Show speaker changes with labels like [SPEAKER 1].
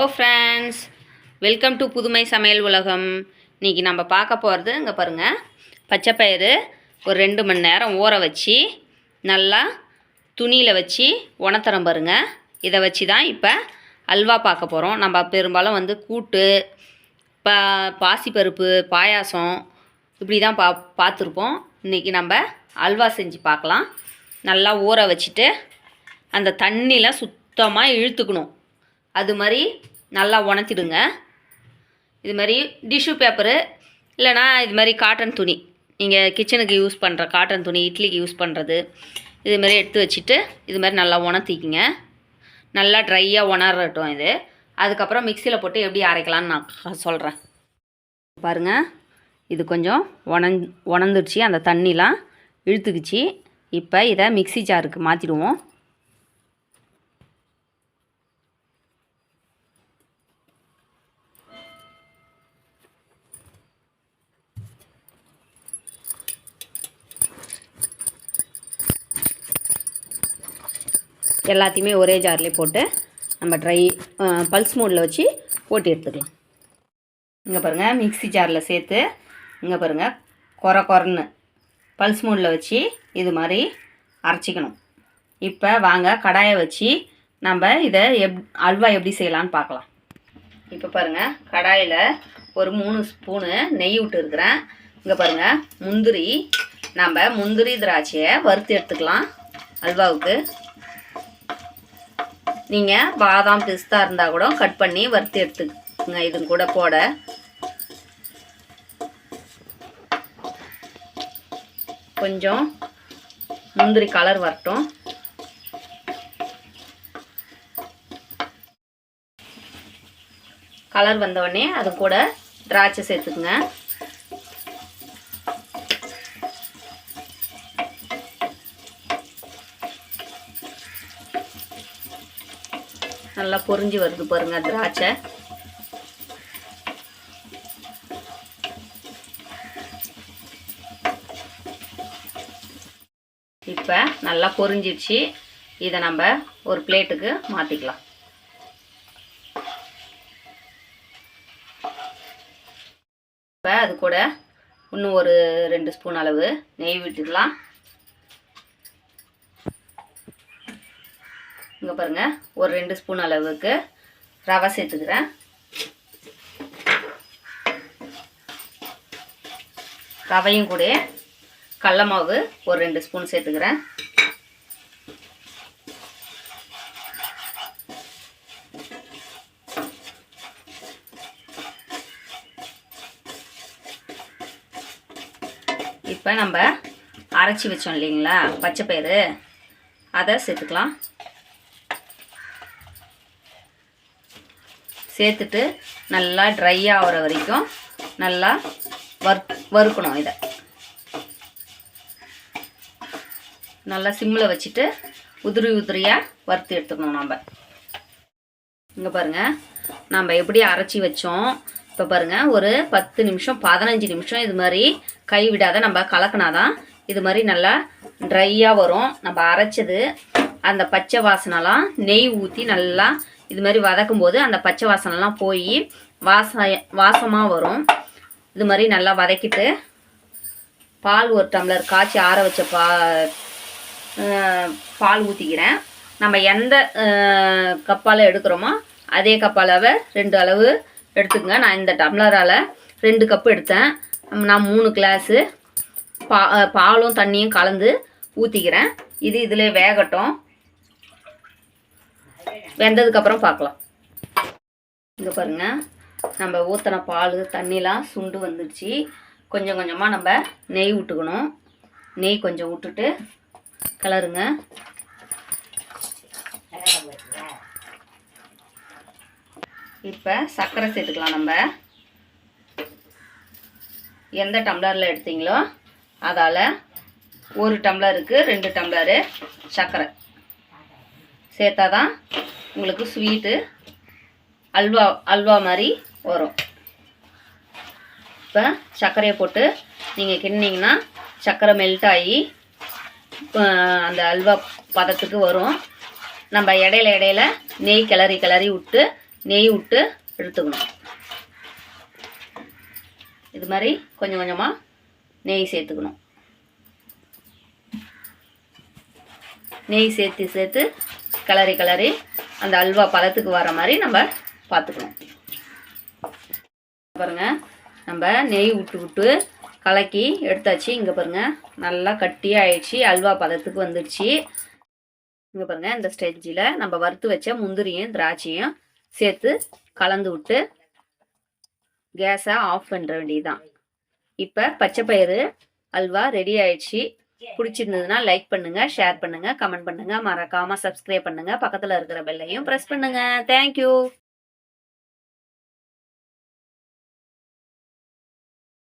[SPEAKER 1] Hello friends, welcome to புதுமை சமையல் உலகம். இன்றைக்கி நம்ம பார்க்க போகிறது இங்கே பாருங்கள், பச்சைப்பயிறு ஒரு 2 மணி நேரம் ஊற வச்சு நல்லா துணியில் வச்சு உணர்த்துறோம் பாருங்கள். இதை வச்சு தான் இப்போ அல்வா பார்க்க போகிறோம். நம்ம பெரும்பாலும் கூட்டு, பாசிப்பருப்பு, பாயாசம் இப்படி தான் பார்த்துருப்போம். இன்றைக்கி நம்ம அல்வா செஞ்சு பார்க்கலாம். நல்லா ஊற வச்சுட்டு அந்த தண்ணியில் சுத்தமாக இழுத்துக்கணும். அது மாதிரி நல்லா உணர்த்திடுங்க. இது மாதிரி டிஷ்யூ பேப்பரு இல்லைனா இது மாதிரி காட்டன் துணி, நீங்கள் கிச்சனுக்கு யூஸ் பண்ணுற காட்டன் துணி, இட்லிக்கு யூஸ் பண்ணுறது, இது மாதிரி எடுத்து வச்சுட்டு இது மாதிரி நல்லா உணர்த்திக்கிங்க. நல்லா ட்ரையாக உணரட்டும் இது. அதுக்கப்புறம் மிக்சியில் போட்டு எப்படி அரைக்கலான்னு நான் சொல்கிறேன். பாருங்கள், இது கொஞ்சம் உணர்ந்துடுச்சு, அந்த தண்ணிலாம் இழுத்துக்குச்சு. இப்போ இதை மிக்சி ஜாருக்கு மாற்றிடுவோம். எல்லாத்தையுமே ஒரே ஜார்லேயே போட்டு நம்ம பல்ஸ் மோடில் வச்சு போட்டு எடுத்துக்கலாம். இங்கே பாருங்கள், மிக்சி ஜாரில் சேர்த்து இங்கே பாருங்கள், கொரன்னு பல்ஸ் மோடில் வச்சு இது மாதிரி அரைச்சிக்கணும். இப்போ வாங்க கடாயை வச்சு நம்ம இதை அல்வா எப்படி செய்யலான்னு பார்க்கலாம். இப்போ பாருங்கள், கடாயில் ஒரு 3 ஸ்பூனு நெய் விட்டு இருக்கிறேன். இங்கே பாருங்கள், முந்திரி திராட்சையை வறுத்து எடுத்துக்கலாம் அல்வாவுக்கு. நீங்கள் பாதாம் பிஸ்தா இருந்தால் கூட கட் பண்ணி வறுத்து எடுத்துக்கங்க. இது கூட போட கொஞ்சம் முந்திரி கலர் வரட்டும். கலர் வந்தவுடனே அது கூட திராட்சை சேர்த்துக்குங்க. நல்லா பொரிஞ்சு வருது பாருங்க திராட்சை. இப்போ நல்லா பொரிஞ்சிடுச்சு. இதை நம்ம ஒரு பிளேட்டுக்கு மாற்றிக்கலாம். இப்போ அது கூட இன்னும் ஒரு 2 ஸ்பூன் அளவு நெய் விட்டுக்கலாம். இங்கே பாருங்கள், ஒரு 2 ஸ்பூன் அளவுக்கு ரவை சேர்த்துக்கிறேன். ரவையும் கூட கடல மாவு ஒரு 2 ஸ்பூன் சேர்த்துக்கிறேன். இப்போ நம்ம அரைச்சி வச்சோம் இல்லைங்களா பச்சைப்பயிறு, அதை சேர்த்துக்கலாம். சேர்த்துட்டு நல்லா ட்ரை ஆகிற வரைக்கும் நல்லா வறுக்கணும். இதை நல்லா சிம்மில் வச்சுட்டு உதிரியாக வறுத்து எடுத்துக்கணும். நம்ம இங்கே பாருங்கள், நம்ம எப்படி அரைச்சி வச்சோம். இப்போ பாருங்கள், ஒரு 10 நிமிஷம் 15 நிமிஷம் இது மாதிரி கை விடாத நம்ம கலக்கினாதான் இது மாதிரி நல்லா ட்ரையாக வரும். நம்ம அரைச்சது அந்த பச்சை வாசனைலாம் நெய் ஊற்றி நல்லா இது மாதிரி வதக்கும் போது அந்த பச்சை வாசனைலாம் போய் வாசமாக வரும். இது மாதிரி நல்லா வதக்கிட்டு பால் ஒரு டம்ளர் காய்ச்சி ஆற வச்ச பால் ஊற்றிக்கிறேன். நம்ம எந்த கப்பால் எடுக்கிறோமோ அதே கப்பால் 2 அளவு எடுத்துக்கங்க. நான் இந்த டம்ளரால் 2 கப்பு எடுத்தேன். நான் 3 கிளாஸு பாலும் தண்ணியும் கலந்து ஊற்றிக்கிறேன். இதில் வேகட்டும். வெந்ததுக்கப்புறம் பார்க்கலாம். இங்கே பாருங்கள், நம்ம ஊற்றின பால் தண்ணிலாம் சுண்டு வந்துடுச்சு. கொஞ்சம் கொஞ்சமாக நம்ம நெய் விட்டுக்கணும். நெய் கொஞ்சம் விட்டுட்டு கலருங்க. இப்போ சர்க்கரை சேர்த்துக்கலாம். நம்ம எந்த டம்ளரில் எடுத்தீங்களோ அதால் 1 டம்ளருக்கு 2 டம்ளரு சர்க்கரை சேர்த்தா தான் உங்களுக்கு ஸ்வீட்டு அல்வா மாதிரி வரும். இப்போ சர்க்கரையை போட்டு நீங்கள் கிண்டிங்கன்னா சர்க்கரை மெல்ட் ஆகி அந்த அல்வா பதத்துக்கு வரும். நம்ம இடையில நெய் கிளறி விட்டு நெய் விட்டு எடுத்துக்கணும். இது மாதிரி கொஞ்சம் கொஞ்சமாக நெய் சேர்த்துக்கணும். நெய் சேர்த்து கிளறி அந்த அல்வா பதத்துக்கு வர மாதிரி நம்ம பார்த்துக்கணும். பாருங்கள், நம்ம நெய் விட்டு கலக்கி எடுத்தாச்சு. இங்கே பாருங்கள், நல்லா கட்டியாக ஆயிடுச்சு, அல்வா பதத்துக்கு வந்துடுச்சு. இங்கே பாருங்கள், இந்த ஸ்டேஜில் நம்ம வறுத்து வச்ச முந்திரியும் திராட்சையும் சேர்த்து கலந்து விட்டு கேஸை ஆஃப் பண்ணுற வேண்டியதுதான். இப்போ பச்சைப்பயிறு அல்வா ரெடி ஆயிடுச்சு. பிடிச்சிருந்ததுன்னா லைக் பண்ணுங்கள், ஷேர் பண்ணுங்கள், கமெண்ட் பண்ணுங்கள், மறக்காமல் சப்ஸ்கிரைப் பண்ணுங்கள், பக்கத்தில் இருக்கிற பெல்லையும் ப்ரெஸ் பண்ணுங்கள். தேங்க்யூ.